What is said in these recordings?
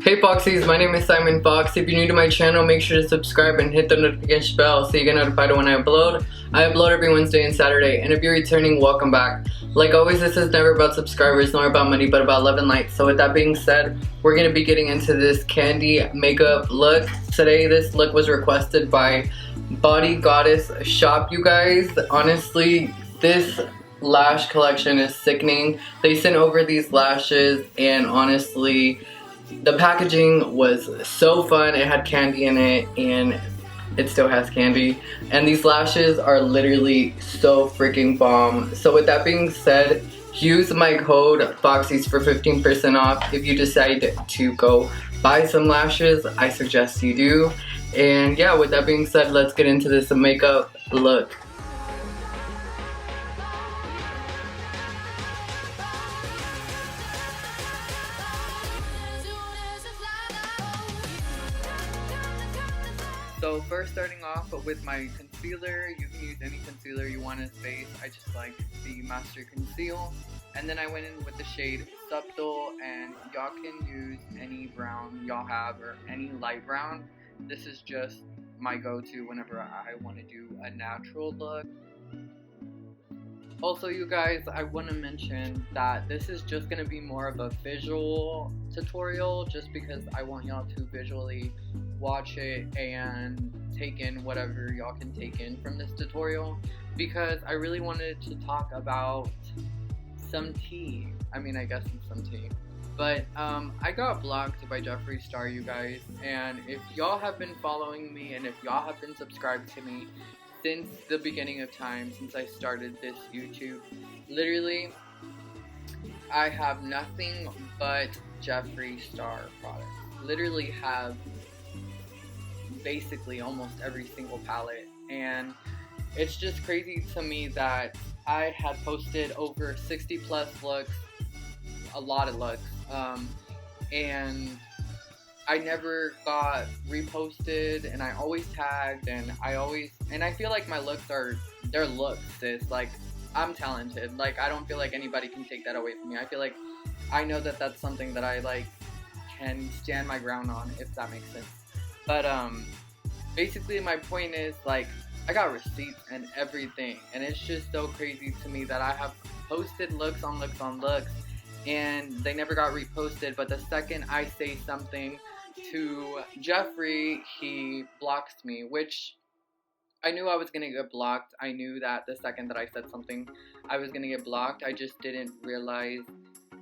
Hey Foxies, my name is Simon Fox. If you're new to my channel, make sure to subscribe and hit the notification bell so you get notified when I upload. I upload every Wednesday and Saturday, and if you're returning, welcome back. Like always, this is never about subscribers, nor about money, but about love and light. So with that being said, we're going to be getting into this candy makeup look. Today, this look was requested by Body Goddess Shop, you guys. Honestly, this lash collection is sickening. They sent over these lashes, and honestly, the packaging was so fun. It had candy in it, and it still has candy. And these lashes are literally so freaking bomb. So with that being said, use my code Foxies for 15% off if you decide to go buy some lashes. I suggest you do. And yeah, with that being said, let's get into this makeup look. So first, starting off with my concealer, you can use any concealer you want in face. I just like the Master Conceal. And then I went in with the shade Subtle, and y'all can use any brown y'all have or any light brown. This is just my go-to whenever I want to do a natural look. Also, you guys, I want to mention that this is just going to be more of a visual tutorial, just because I want y'all to visually watch it and take in whatever y'all can take in from this tutorial, because I really wanted to talk about some tea. I mean, I guess it's some tea. But I got blocked by Jeffree Star, you guys, and if y'all have been following me and if y'all have been subscribed to me since the beginning of time, since I started this YouTube, literally I have nothing but Jeffree Star products. Literally have basically almost every single palette, and it's just crazy to me that I had posted over 60 plus looks, a lot of looks, and I never got reposted, and I always tagged, and I feel like my looks are, they're looks, sis. Like, I'm talented. Like, I don't feel like anybody can take that away from me. I feel like I know that that's something that I like can stand my ground on, if that makes sense. But basically my point is, like, I got receipts and everything, and it's just so crazy to me that I have posted looks on looks on looks, and they never got reposted. But the second I say something to Jeffree, he blocks me, which I knew I was gonna get blocked. I knew that the second that I said something, I was gonna get blocked. I just didn't realize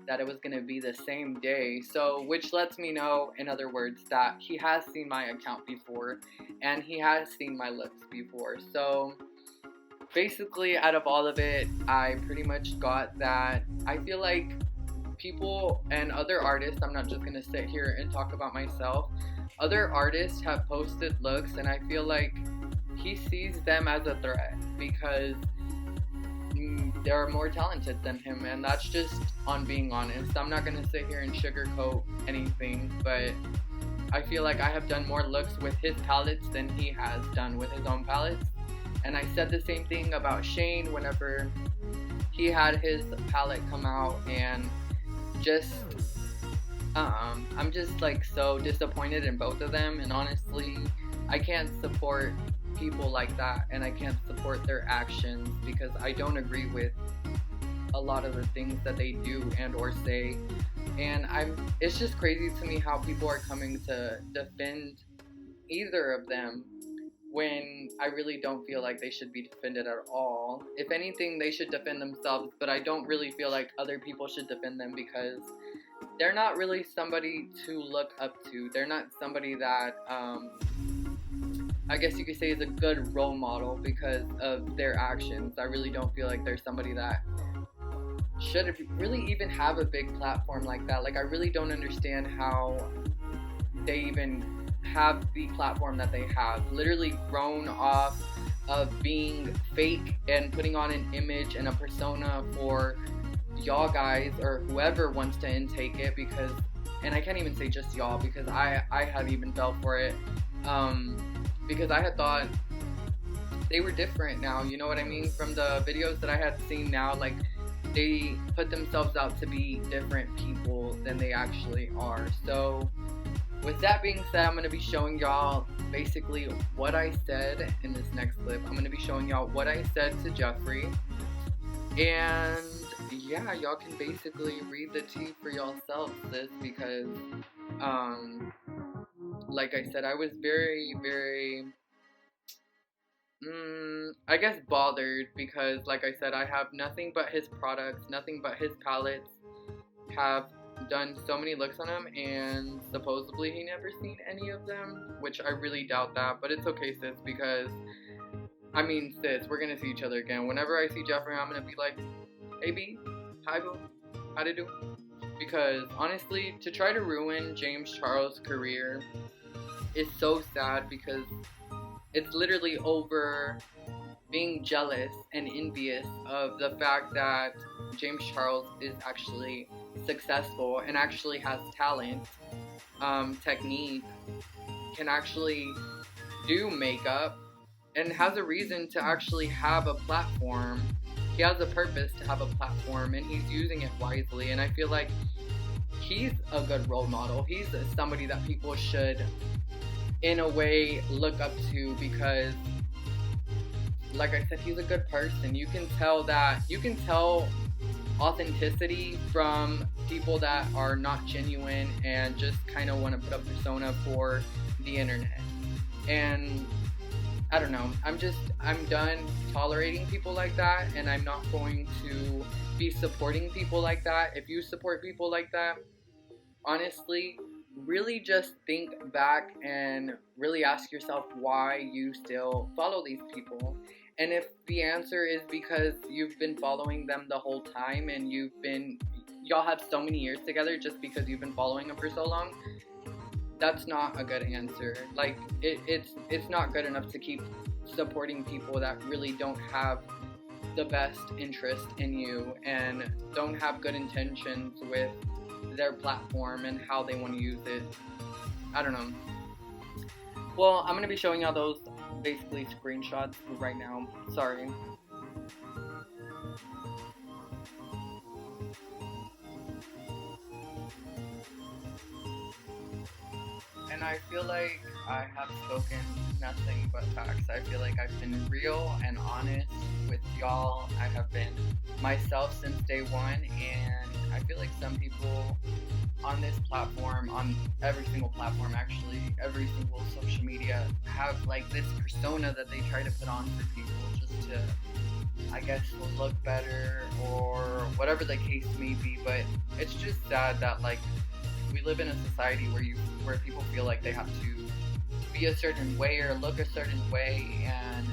that it was gonna be the same day. So, which lets me know, in other words, that he has seen my account before, and he has seen my looks before. So basically, out of all of it, I pretty much got that I feel like people and other artists, I'm not just gonna sit here and talk about myself, other artists have posted looks, and I feel like he sees them as a threat because they're more talented than him, and that's just on being honest. I'm not gonna sit here and sugarcoat anything, but I feel like I have done more looks with his palettes than he has done with his own palettes. And I said the same thing about Shane whenever he had his palette come out, and just I'm just like so disappointed in both of them. And honestly, I can't support people like that, and I can't support their actions because I don't agree with a lot of the things that they do and or say. And it's just crazy to me how people are coming to defend either of them when I really don't feel like they should be defended at all. If anything, they should defend themselves, but I don't really feel like other people should defend them because they're not really somebody to look up to. They're not somebody that I guess you could say is a good role model because of their actions. I really don't feel like there's somebody that should really even have a big platform like that. Like, I really don't understand how they even have the platform that they have. Literally grown off of being fake and putting on an image and a persona for y'all guys or whoever wants to intake it, because, and I can't even say just y'all because I had even fell for it. Because I had thought they were different now, you know what I mean? From the videos that I had seen now, like, they put themselves out to be different people than they actually are. So with that being said, I'm going to be showing y'all basically what I said in this next clip. I'm going to be showing y'all what I said to Jeffree. And yeah, y'all can basically read the tea for yourselves, sis, because like I said, I was very, I guess bothered, because like I said, I have nothing but his products, nothing but his palettes, have done so many looks on him, and supposedly he never seen any of them, which I really doubt that, but it's okay, sis, because I mean, sis, we're gonna see each other again. Whenever I see Jeffree, I'm gonna be like, hey B, hi boo, how to do? Because honestly, to try to ruin James Charles' career is so sad, because it's literally over being jealous and envious of the fact that James Charles is actually successful and actually has talent, technique, can actually do makeup, and has a reason to actually have a platform. He has a purpose to have a platform, and he's using it wisely, and I feel like he's a good role model. He's somebody that people should, in a way, look up to, because like I said, he's a good person. You can tell authenticity from people that are not genuine and just kind of want to put up persona for the internet. And I don't know, I'm done tolerating people like that, and I'm not going to be supporting people like that. If you support people like that, honestly, really just think back and really ask yourself why you still follow these people. And if the answer is because you've been following them the whole time, and y'all have so many years together just because you've been following them for so long, that's not a good answer. Like, it's not good enough to keep supporting people that really don't have the best interest in you and don't have good intentions with their platform and how they want to use it. I don't know. Well, I'm going to be showing y'all those basically screenshots right now. Sorry. And I feel like I have spoken nothing but facts. I feel like I've been real and honest with y'all. I have been myself since day one, and I feel like some people on this platform, on every single platform actually, every single social media, have like this persona that they try to put on for people just to, I guess, look better or whatever the case may be. But it's just sad that like we live in a society where people feel like they have to be a certain way or look a certain way, and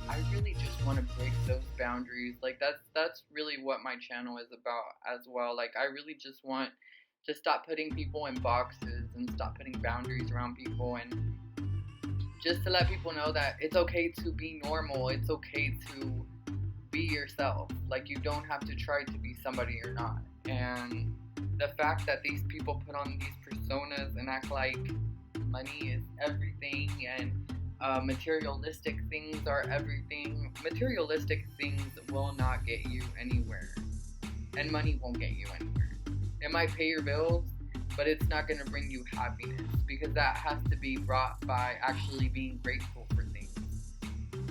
I really just want to break those boundaries. Like that's really what my channel is about as well. Like I really just want to stop putting people in boxes and stop putting boundaries around people, and just to let people know that it's okay to be normal. It's okay to be yourself. Like, you don't have to try to be somebody you're not. And the fact that these people put on these personas and act like money is everything and materialistic things are everything. Materialistic things will not get you anywhere, and money won't get you anywhere. It might pay your bills, but it's not going to bring you happiness, because that has to be brought by actually being grateful for things.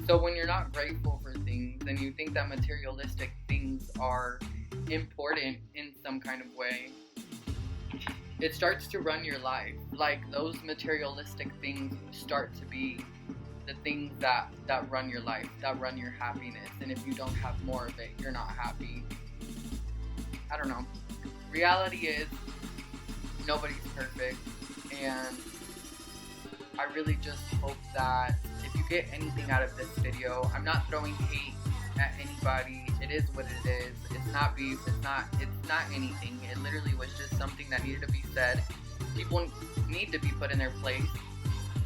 So when you're not grateful for things and you think that materialistic things are important in some kind of way, it starts to run your life. Like, those materialistic things start to be the things that run your life, that run your happiness. And if you don't have more of it, you're not happy. I don't know. Reality is, nobody's perfect, and I really just hope that if you get anything out of this video, I'm not throwing hate at anybody. It is what it is. It's not beef. It's not anything. It literally was just something that needed to be said. People need to be put in their place.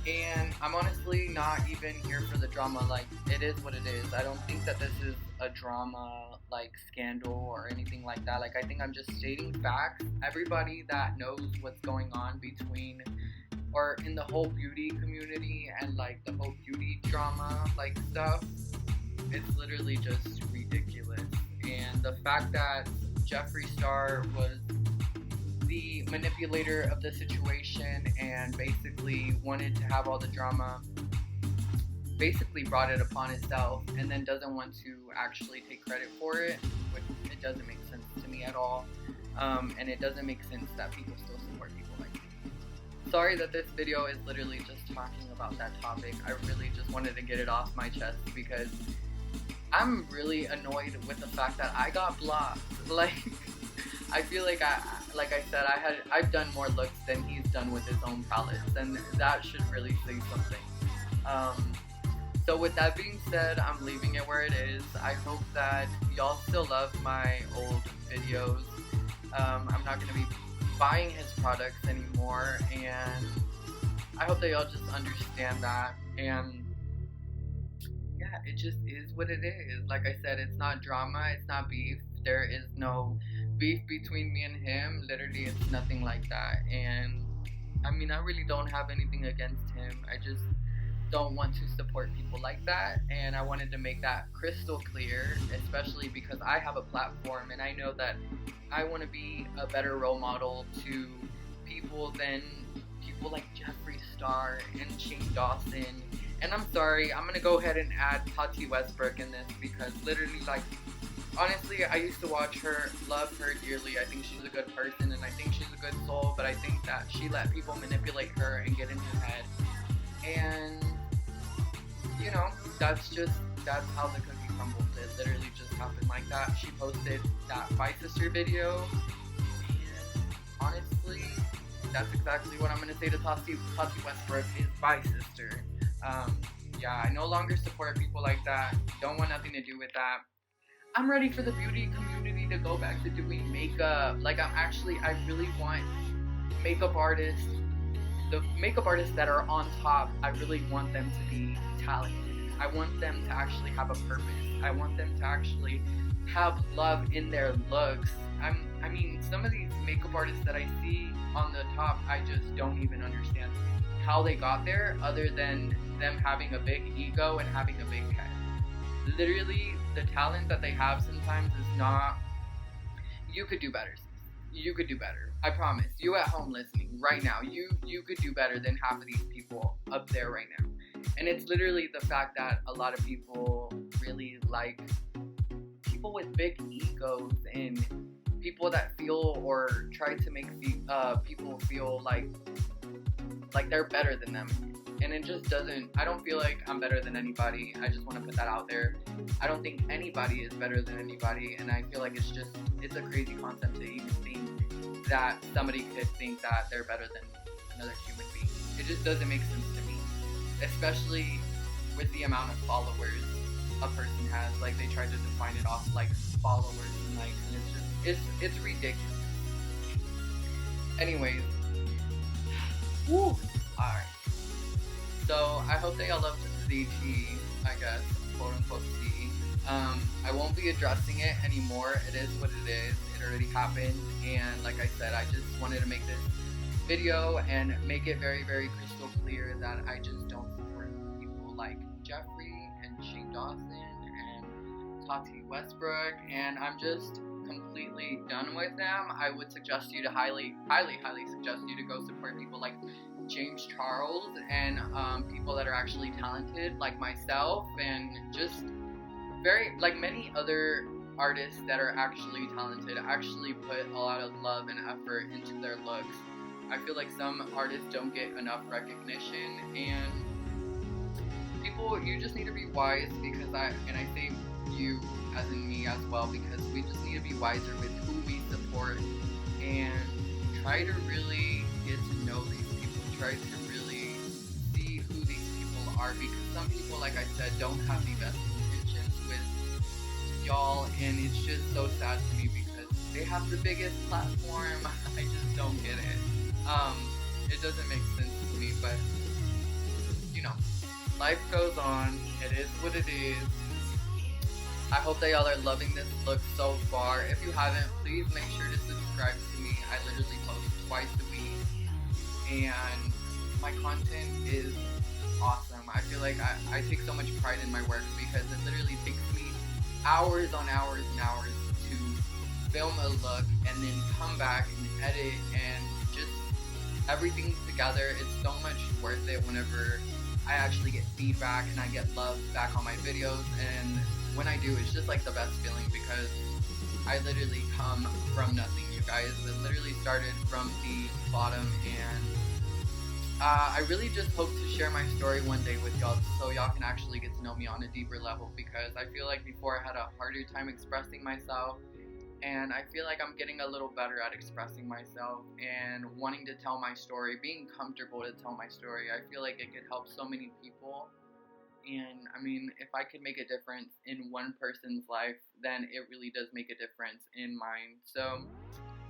And I'm honestly not even here for the drama. Like, it is what it is. I don't think that this is a drama, like, scandal or anything like that. Like, I think I'm just stating facts. Everybody that knows what's going on between, or in the whole beauty community and, like, the whole beauty drama, like, stuff, it's literally just ridiculous. And the fact that Jeffree Star was the manipulator of the situation and basically wanted to have all the drama, basically brought it upon itself, and then doesn't want to actually take credit for it, which it doesn't make sense to me at all. And it doesn't make sense that people still support people like me. Sorry that this video is literally just talking about that topic. I really just wanted to get it off my chest because I'm really annoyed with the fact that I got blocked. Like, I feel like I've done more looks than he's done with his own palettes, and that should really say something. So with that being said, I'm leaving it where it is. I hope that y'all still love my old videos. I'm not going to be buying his products anymore, and I hope that y'all just understand that. And yeah, it just is what it is. Like I said, it's not drama, it's not beef. There is no beef between me and him. Literally, it's nothing like that. And I mean, I really don't have anything against him. I just don't want to support people like that, and I wanted to make that crystal clear, especially because I have a platform and I know that I want to be a better role model to people than people like Jeffree Star and Shane Dawson. And I'm sorry, I'm gonna go ahead and add Tati Westbrook in this because literally, like, honestly, I used to watch her, love her dearly. I think she's a good person and I think she's a good soul, but I think that she let people manipulate her and get in her head. And you know, that's how the cookie crumbles. It literally just happened like that. She posted that Fi Sister video, and honestly, that's exactly what I'm gonna say to Tati Westbrook is Fi Sister. Yeah, I no longer support people like that. Don't want nothing to do with that. I'm ready for the beauty community to go back to doing makeup. Like, I really want makeup artists. The makeup artists that are on top, I really want them to be talented. I want them to actually have a purpose. I want them to actually have love in their looks. I mean, some of these makeup artists that I see on the top, I just don't even understand how they got there, other than them having a big ego and having a big head. Literally, the talent that they have sometimes is not... You could do better. You could do better. I promise. You at home listening right now, you could do better than half of these people up there right now. And it's literally the fact that a lot of people really like people with big egos and people that feel or try to make people feel like they're better than them. And it just doesn't, I don't feel like I'm better than anybody. I just want to put that out there. I don't think anybody is better than anybody, and I feel like it's a crazy concept to even think that somebody could think that they're better than another human being. It just doesn't make sense to me, especially with the amount of followers a person has. Like, they try to define it off like followers and likes, and it's ridiculous. Anyways, woo, alright. So I hope that y'all loved the tea, I guess, quote unquote tea. I won't be addressing it anymore. It is what it is. It already happened, and like I said, I just wanted to make this video and make it very, very crystal clear that I just don't support people like Jeffree and Shane Dawson and Tati Westbrook, and I'm just completely done with them. I would suggest you to highly suggest you to go support people like James Charles and people that are actually talented like myself, and just very like many other artists that are actually talented, actually put a lot of love and effort into their looks. I feel like some artists don't get enough recognition, and people, you just need to be wise, because I say you as in me as well, because we just need to be wiser with who we support and try to really get to know these people, try to really see who these people are, because some people, like I said, don't have the best intentions with y'all, and it's just so sad to me because they have the biggest platform. I just don't get it. It doesn't make sense to me, but you know, life goes on. It is what it is. I hope that y'all are loving this look so far. If you haven't, please make sure to subscribe to me. I literally post twice a week, and my content is awesome. I feel like I take so much pride in my work because it literally takes me hours on hours and hours to film a look and then come back and edit and just everything together. It's so much worth it whenever I actually get feedback and I get love back on my videos. And when I do, it's just like the best feeling, because I literally come from nothing, you guys. It literally started from the bottom, and I really just hope to share my story one day with y'all, so y'all can actually get to know me on a deeper level, because I feel like before I had a harder time expressing myself, and I feel like I'm getting a little better at expressing myself and wanting to tell my story, being comfortable to tell my story. I feel like it could help so many people, and I mean, if I could make a difference in one person's life, then it really does make a difference in mine. So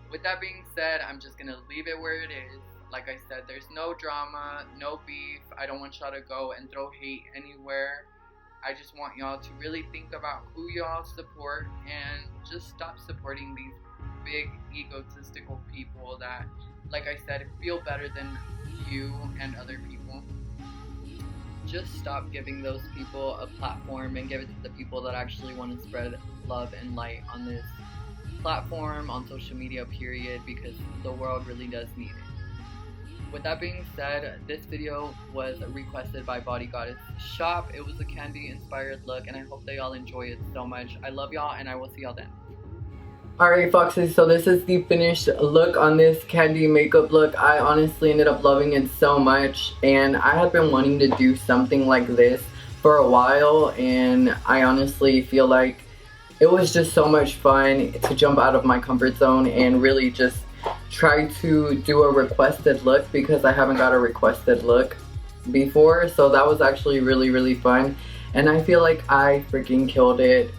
with that being said, I'm just gonna leave it where it is. Like I said, there's no drama, no beef. I don't want y'all to go and throw hate anywhere. I just want y'all to really think about who y'all support and just stop supporting these big egotistical people that, like I said, feel better than you and other people. Just stop giving those people a platform and give it to the people that actually want to spread love and light on this platform, on social media, period, because the world really does need it. With that being said, this video was requested by Body Goddess Shop. It was a candy inspired look, and I hope that y'all enjoy it so much. I love y'all, and I will see y'all then. Alright, Foxies, so this is the finished look on this candy makeup look. I honestly ended up loving it so much, and I had been wanting to do something like this for a while, and I honestly feel like it was just so much fun to jump out of my comfort zone and really just try to do a requested look, because I haven't got a requested look before. So that was actually really fun, and I feel like I freaking killed it.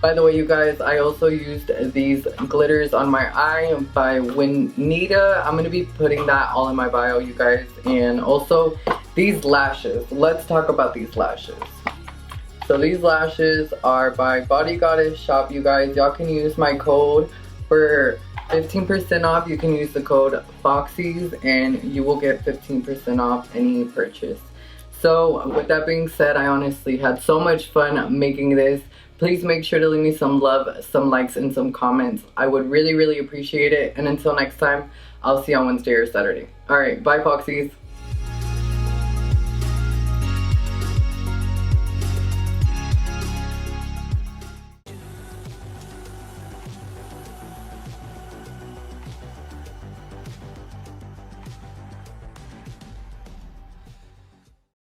By the way, you guys, I also used these glitters on my eye by Winita. I'm gonna be putting that all in my bio, you guys. And also these lashes. Let's talk about these lashes. So these lashes are by Body Goddess Shop, you guys. Y'all can use my code for 15% off. You can use the code Foxies and you will get 15% off any purchase. So with that being said, I honestly had so much fun making this. Please make sure to leave me some love, some likes, and some comments. I would really appreciate it. And until next time, I'll see you on Wednesday or Saturday. Alright, bye Foxies.